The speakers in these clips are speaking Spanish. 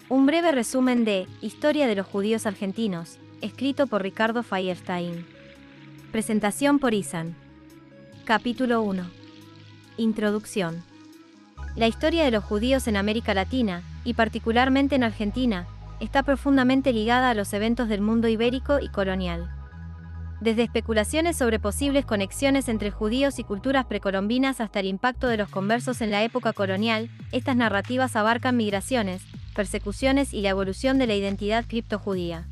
Un breve resumen de Historia de los judíos argentinos, escrito por Ricardo Feierstein. Presentación por Isan. Capítulo 1. Introducción. La historia de los judíos en América Latina, y particularmente en Argentina, está profundamente ligada a los eventos del mundo ibérico y colonial. Desde especulaciones sobre posibles conexiones entre judíos y culturas precolombinas hasta el impacto de los conversos en la época colonial, estas narrativas abarcan migraciones, persecuciones y la evolución de la identidad criptojudía.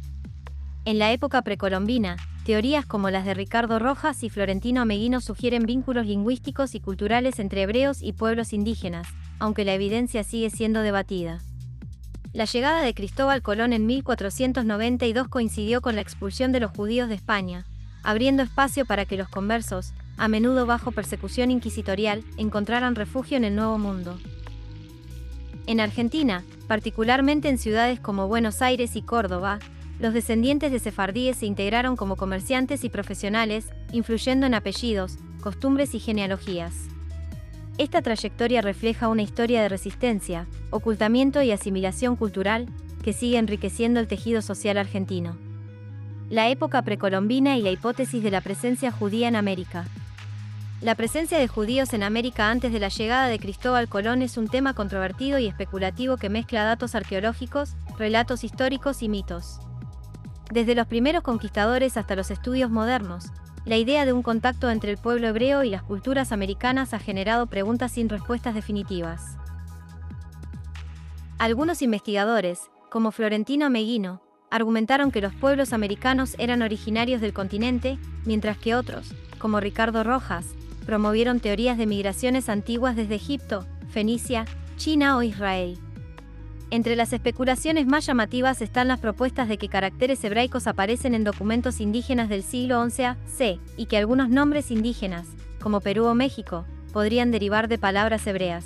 En la época precolombina, teorías como las de Ricardo Rojas y Florentino Ameghino sugieren vínculos lingüísticos y culturales entre hebreos y pueblos indígenas, aunque la evidencia sigue siendo debatida. La llegada de Cristóbal Colón en 1492 coincidió con la expulsión de los judíos de España, abriendo espacio para que los conversos, a menudo bajo persecución inquisitorial, encontraran refugio en el Nuevo Mundo. En Argentina, particularmente en ciudades como Buenos Aires y Córdoba, los descendientes de sefardíes se integraron como comerciantes y profesionales, influyendo en apellidos, costumbres y genealogías. Esta trayectoria refleja una historia de resistencia, ocultamiento y asimilación cultural, que sigue enriqueciendo el tejido social argentino. La época precolombina y la hipótesis de la presencia judía en América. La presencia de judíos en América antes de la llegada de Cristóbal Colón es un tema controvertido y especulativo que mezcla datos arqueológicos, relatos históricos y mitos. Desde los primeros conquistadores hasta los estudios modernos, la idea de un contacto entre el pueblo hebreo y las culturas americanas ha generado preguntas sin respuestas definitivas. Algunos investigadores, como Florentino Ameghino, argumentaron que los pueblos americanos eran originarios del continente, mientras que otros, como Ricardo Rojas, promovieron teorías de migraciones antiguas desde Egipto, Fenicia, China o Israel. Entre las especulaciones más llamativas están las propuestas de que caracteres hebraicos aparecen en documentos indígenas del siglo XI a.C., y que algunos nombres indígenas, como Perú o México, podrían derivar de palabras hebreas.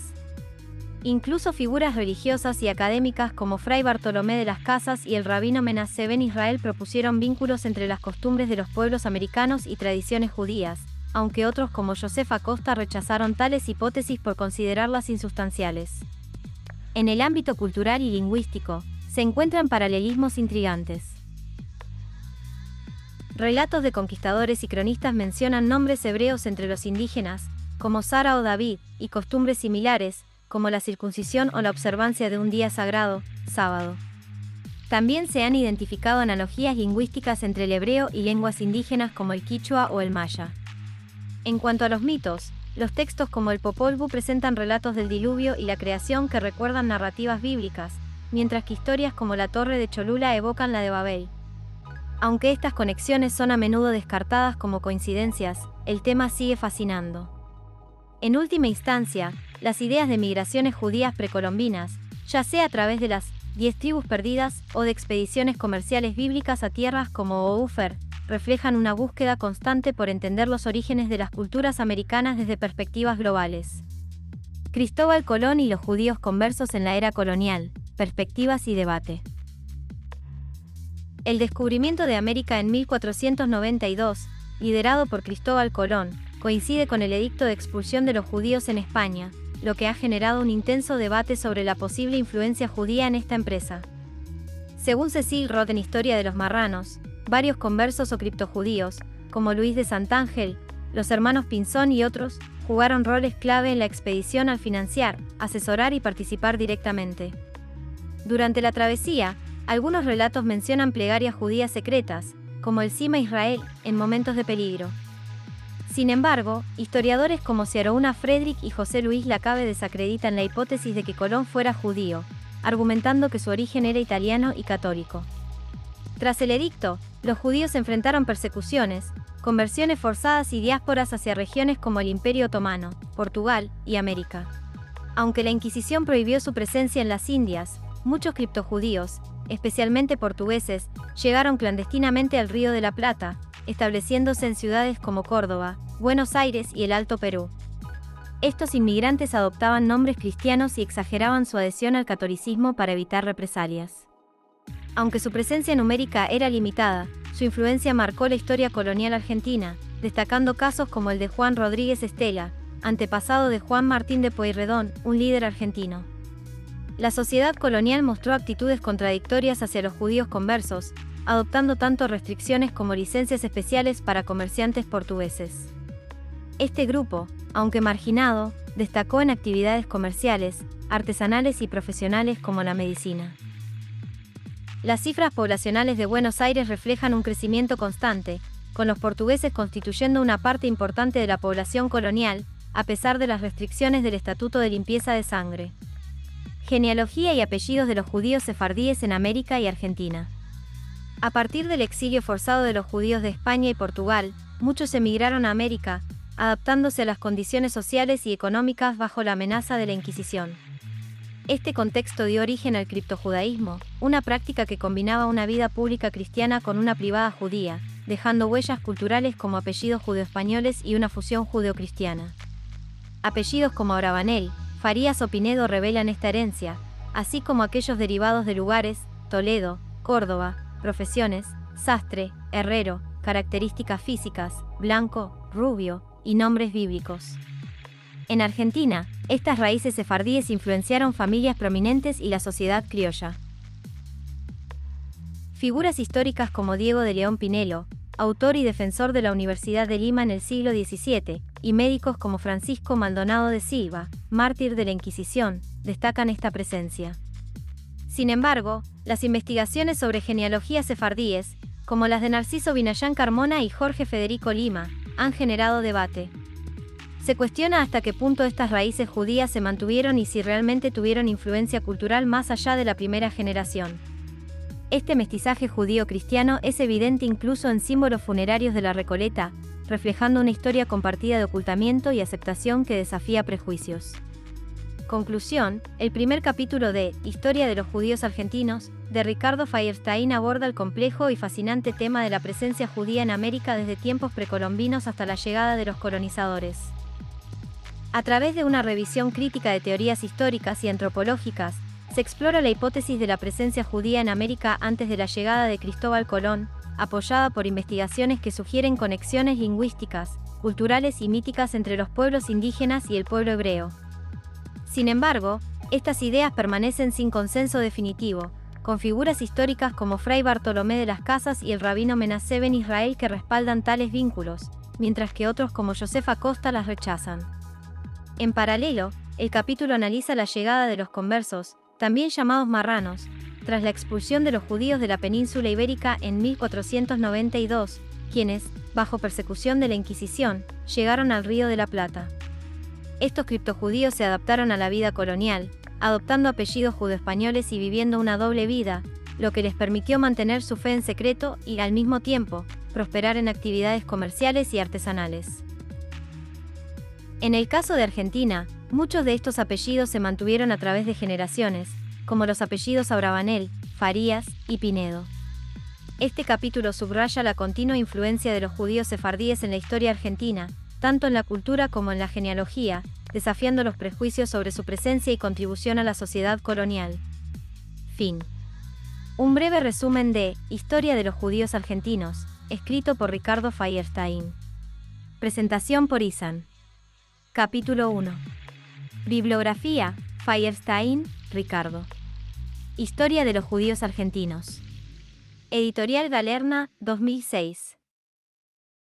Incluso figuras religiosas y académicas como Fray Bartolomé de las Casas y el rabino Menashe ben Israel propusieron vínculos entre las costumbres de los pueblos americanos y tradiciones judías, aunque otros como Joseph Acosta rechazaron tales hipótesis por considerarlas insustanciales. En el ámbito cultural y lingüístico, se encuentran paralelismos intrigantes. Relatos de conquistadores y cronistas mencionan nombres hebreos entre los indígenas, como Sara o David, y costumbres similares, como la circuncisión o la observancia de un día sagrado, sábado. También se han identificado analogías lingüísticas entre el hebreo y lenguas indígenas como el quichua o el maya. En cuanto a los mitos, los textos como el Popol Vuh presentan relatos del diluvio y la creación que recuerdan narrativas bíblicas, mientras que historias como la Torre de Cholula evocan la de Babel. Aunque estas conexiones son a menudo descartadas como coincidencias, el tema sigue fascinando. En última instancia, las ideas de migraciones judías precolombinas, ya sea a través de las 10 tribus perdidas o de expediciones comerciales bíblicas a tierras como Ofer, reflejan una búsqueda constante por entender los orígenes de las culturas americanas desde perspectivas globales. Cristóbal Colón y los judíos conversos en la era colonial, perspectivas y debate. El descubrimiento de América en 1492, liderado por Cristóbal Colón, coincide con el edicto de expulsión de los judíos en España, lo que ha generado un intenso debate sobre la posible influencia judía en esta empresa. Según Cecil Roth en Historia de los Marranos, varios conversos o criptojudíos, como Luis de Santángel, los hermanos Pinzón y otros, jugaron roles clave en la expedición al financiar, asesorar y participar directamente. Durante la travesía, algunos relatos mencionan plegarias judías secretas, como el Sima Israel, en momentos de peligro. Sin embargo, historiadores como Ciarouna Friedrich y José Luis Lacabe desacreditan la hipótesis de que Colón fuera judío, argumentando que su origen era italiano y católico. Tras el edicto, los judíos enfrentaron persecuciones, conversiones forzadas y diásporas hacia regiones como el Imperio Otomano, Portugal y América. Aunque la Inquisición prohibió su presencia en las Indias, muchos criptojudíos, especialmente portugueses, llegaron clandestinamente al Río de la Plata, estableciéndose en ciudades como Córdoba, Buenos Aires y el Alto Perú. Estos inmigrantes adoptaban nombres cristianos y exageraban su adhesión al catolicismo para evitar represalias. Aunque su presencia numérica era limitada, su influencia marcó la historia colonial argentina, destacando casos como el de Juan Rodríguez Estela, antepasado de Juan Martín de Pueyrredón, un líder argentino. La sociedad colonial mostró actitudes contradictorias hacia los judíos conversos, adoptando tanto restricciones como licencias especiales para comerciantes portugueses. Este grupo, aunque marginado, destacó en actividades comerciales, artesanales y profesionales como la medicina. Las cifras poblacionales de Buenos Aires reflejan un crecimiento constante, con los portugueses constituyendo una parte importante de la población colonial, a pesar de las restricciones del Estatuto de Limpieza de Sangre. Genealogía y apellidos de los judíos sefardíes en América y Argentina. A partir del exilio forzado de los judíos de España y Portugal, muchos emigraron a América, adaptándose a las condiciones sociales y económicas bajo la amenaza de la Inquisición. Este contexto dio origen al criptojudaísmo, una práctica que combinaba una vida pública cristiana con una privada judía, dejando huellas culturales como apellidos judeoespañoles y una fusión judeocristiana. Apellidos como Abravanel, Farías o Pinedo revelan esta herencia, así como aquellos derivados de lugares, Toledo, Córdoba, profesiones, sastre, herrero, características físicas, blanco, rubio, y nombres bíblicos. En Argentina, estas raíces sefardíes influenciaron familias prominentes y la sociedad criolla. Figuras históricas como Diego de León Pinelo, autor y defensor de la Universidad de Lima en el siglo XVII, y médicos como Francisco Maldonado de Silva, mártir de la Inquisición, destacan esta presencia. Sin embargo, las investigaciones sobre genealogías sefardíes, como las de Narciso Vinayán Carmona y Jorge Federico Lima, han generado debate. Se cuestiona hasta qué punto estas raíces judías se mantuvieron y si realmente tuvieron influencia cultural más allá de la primera generación. Este mestizaje judío-cristiano es evidente incluso en símbolos funerarios de la Recoleta, reflejando una historia compartida de ocultamiento y aceptación que desafía prejuicios. Conclusión: el primer capítulo de Historia de los judíos argentinos, de Ricardo Feuerstein aborda el complejo y fascinante tema de la presencia judía en América desde tiempos precolombinos hasta la llegada de los colonizadores. A través de una revisión crítica de teorías históricas y antropológicas, se explora la hipótesis de la presencia judía en América antes de la llegada de Cristóbal Colón, apoyada por investigaciones que sugieren conexiones lingüísticas, culturales y míticas entre los pueblos indígenas y el pueblo hebreo. Sin embargo, estas ideas permanecen sin consenso definitivo, con figuras históricas como Fray Bartolomé de las Casas y el rabino Menasé Ben Israel que respaldan tales vínculos, mientras que otros como Josef Acosta las rechazan. En paralelo, el capítulo analiza la llegada de los conversos, también llamados marranos, tras la expulsión de los judíos de la península ibérica en 1492, quienes, bajo persecución de la Inquisición, llegaron al Río de la Plata. Estos criptojudíos se adaptaron a la vida colonial, adoptando apellidos judeoespañoles y viviendo una doble vida, lo que les permitió mantener su fe en secreto y, al mismo tiempo, prosperar en actividades comerciales y artesanales. En el caso de Argentina, muchos de estos apellidos se mantuvieron a través de generaciones, como los apellidos Abravanel, Farías y Pinedo. Este capítulo subraya la continua influencia de los judíos sefardíes en la historia argentina, tanto en la cultura como en la genealogía, desafiando los prejuicios sobre su presencia y contribución a la sociedad colonial. Fin. Un breve resumen de Historia de los judíos argentinos, escrito por Ricardo Feuerstein. Presentación por Isan. Capítulo 1. Bibliografía: Feuerstein, Ricardo. Historia de los judíos argentinos. Editorial Galerna, 2006.